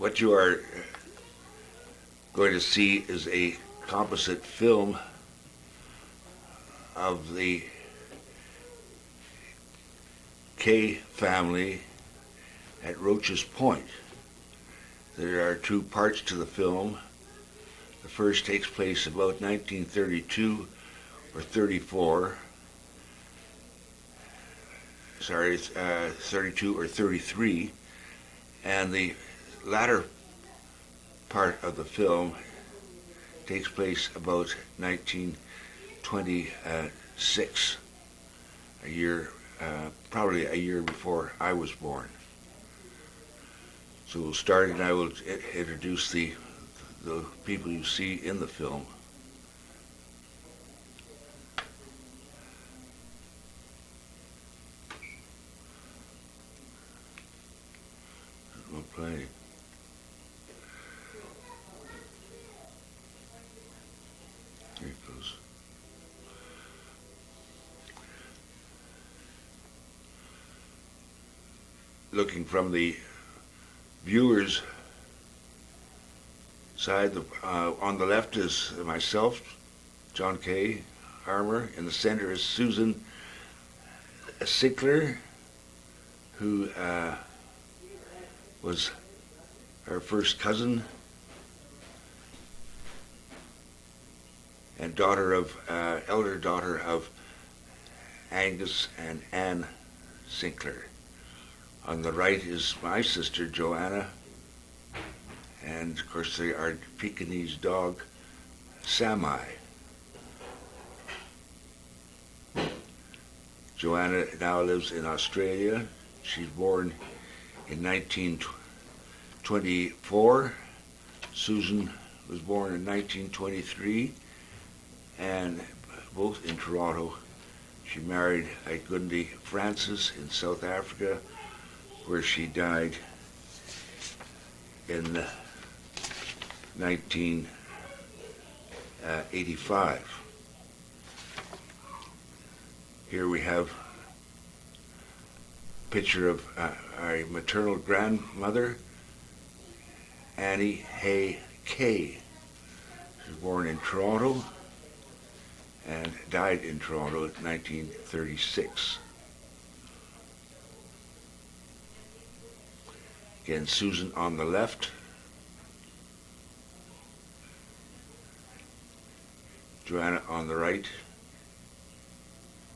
What you are going to see is a composite film of the K family at RochesPoint. There are two parts to the film. The first takes place about 1932 or 34. 32 or 33, and the latter part of the film takes place about 1926, a year, probably a year before I was born. So we'll start, and I will introduce the people you see in the film. We'll play. Here it goes. Looking from the viewer's side, on the left is myself, John K. Armour. In the center is Susan Sickler, who was our first cousin and elder daughter of Angus and Anne Sinclair. On the right is my sister Joanna, and of course our Pekingese dog Samai. Joanna now lives in Australia. She's born in 1924. Susan was born in 1923, and both in Toronto. She married Gundi Francis in South Africa, where she died in 1985. Here we have a picture of our maternal grandmother, Annie Hay Kay. She was born in Toronto and died in Toronto in 1936. Again, Susan on the left. Joanna on the right.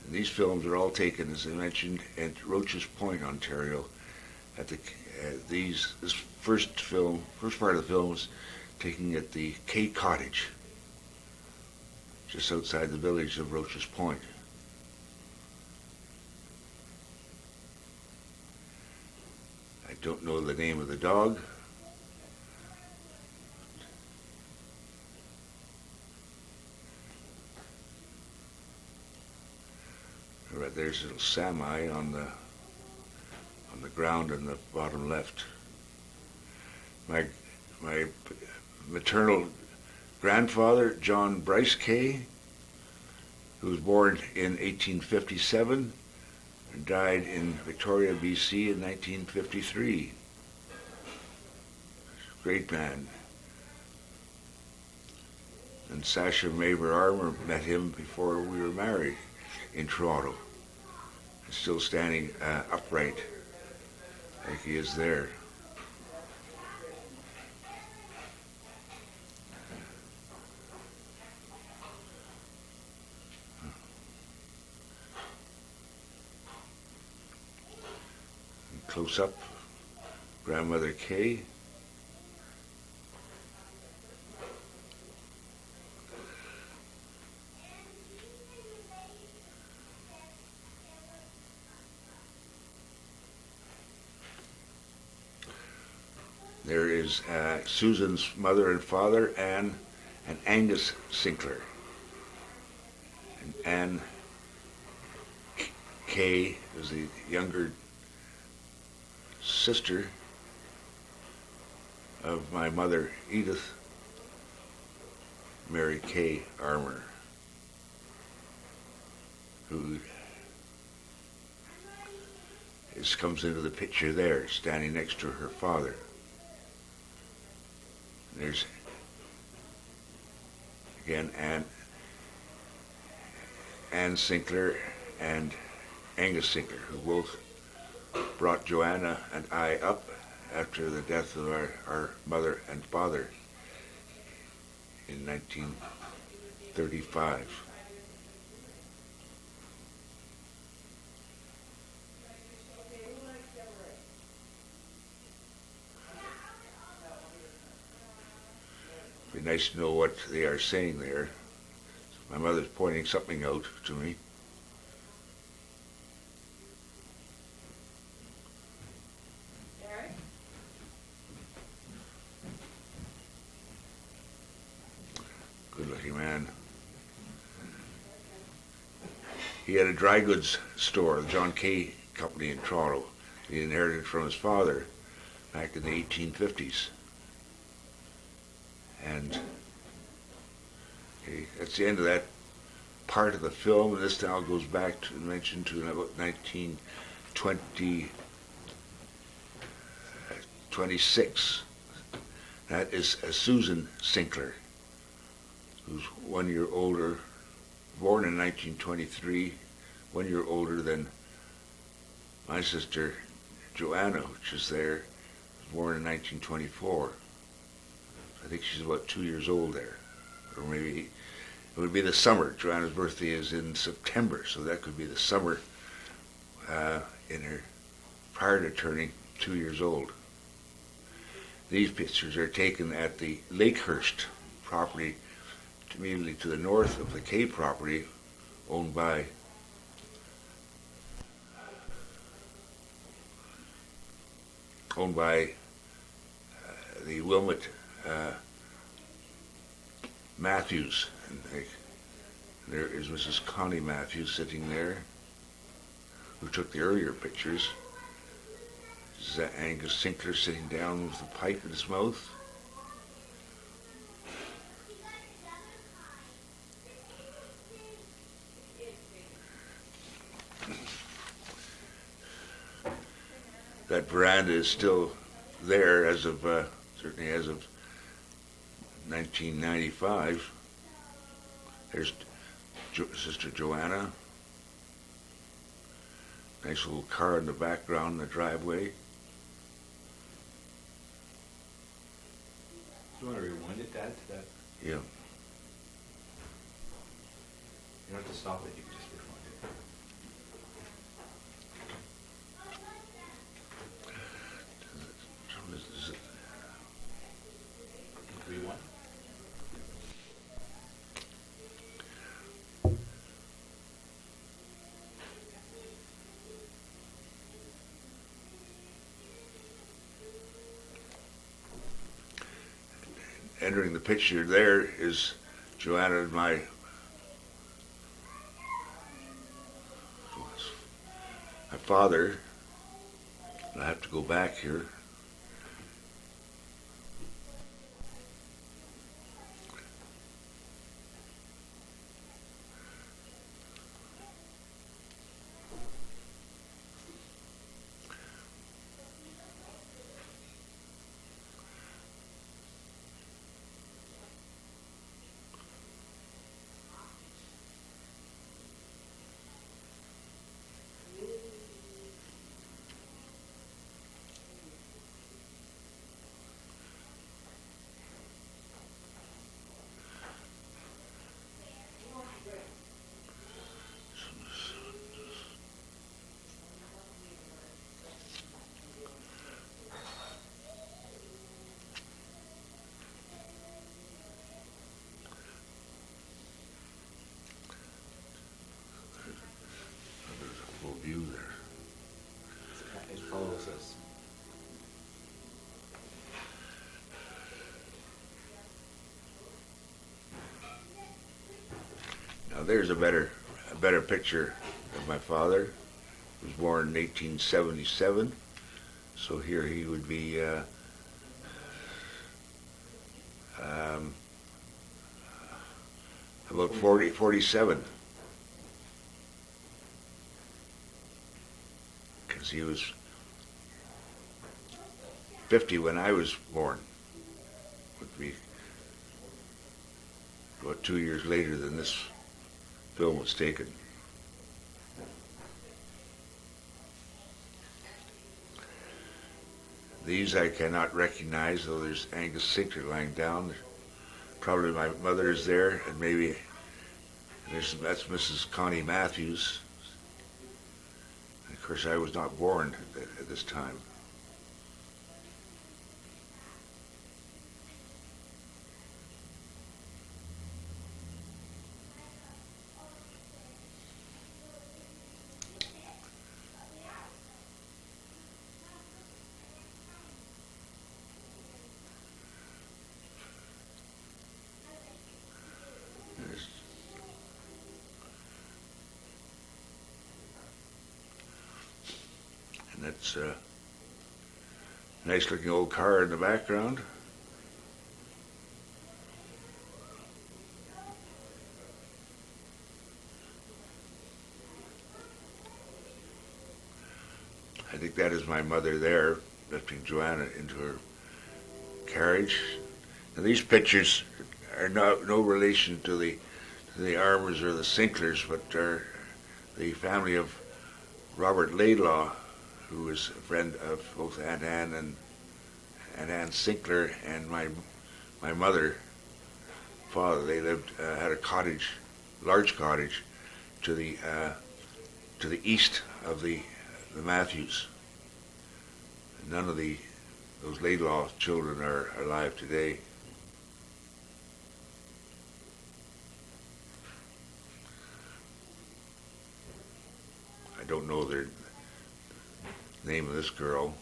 And these films are all taken, as I mentioned, at RochesPoint, Ontario. This first part of the film was taken at the K Cottage, just outside the village of RochesPoint. I don't know the name of the dog. Right there's little Samai on the ground in the bottom left. My maternal grandfather, John Bryce Kay, who was born in 1857 and died in Victoria, BC in 1953. Great man. And Sasha Maber Armour met him before we were married in Toronto. Still standing upright like he is there. Close up, Grandmother Kay. There is Susan's mother and father, Anne and Angus Sinclair. And Anne Kay is the younger sister of my mother, Edith Mary Kay Armour, who comes into the picture there, standing next to her father. There's again Ann Sinclair and Angus Sinclair, who both brought Joanna and I up after the death of our mother and father in 1935. It'd be nice to know what they are saying there. My mother's pointing something out to me. Good-looking man. He had a dry goods store, the John Kay Company in Toronto. He inherited from his father back in the 1850s. And that's the end of that part of the film, and this now goes back to mentioned to about 1926. That is Susan Sinclair, who's 1 year older, born in 1923, 1 year older than my sister Joanna, which is there, born in 1924. I think she's about 2 years old there, or maybe it would be the summer. Joanna's birthday is in September, so that could be the summer in her prior to turning 2 years old. These pictures are taken at the Lakehurst property, immediately to the north of the Kay property, owned by the Wilmot Matthews. And there is Mrs. Connie Matthews sitting there, who took the earlier pictures. This is Angus Sinclair sitting down with a pipe in his mouth. That veranda is still there as of, certainly as of 1995. There's Sister Joanna. Nice little car in the background in the driveway. You want to rewind it, Dad, to that? Yeah. You don't have to stop it, you can just rewind it. Rewind? Entering the picture there is Joanna and my father. I have to go back here. View there. It follows us. Now there's a better picture of my father. He was born in 1877, so here he would be about 47. He was 50 when I was born, would be about 2 years later than this film was taken. These I cannot recognize, though there's Angus Sinclair lying down. Probably my mother is there, and maybe that's Mrs. Connie Matthews. And of course, I was not born at this time. And that's a nice looking old car in the background. I think that is my mother there, lifting Joanna into her carriage. Now these pictures are no relation to the Armours or the Sinclairs, but are the family of Robert Laidlaw, who was a friend of both Aunt Anne and Anne Sinclair and my mother, father. They lived had a cottage, large cottage, to the east of the Matthews. None of those Laidlaw children are alive today. I don't know their name of this girl.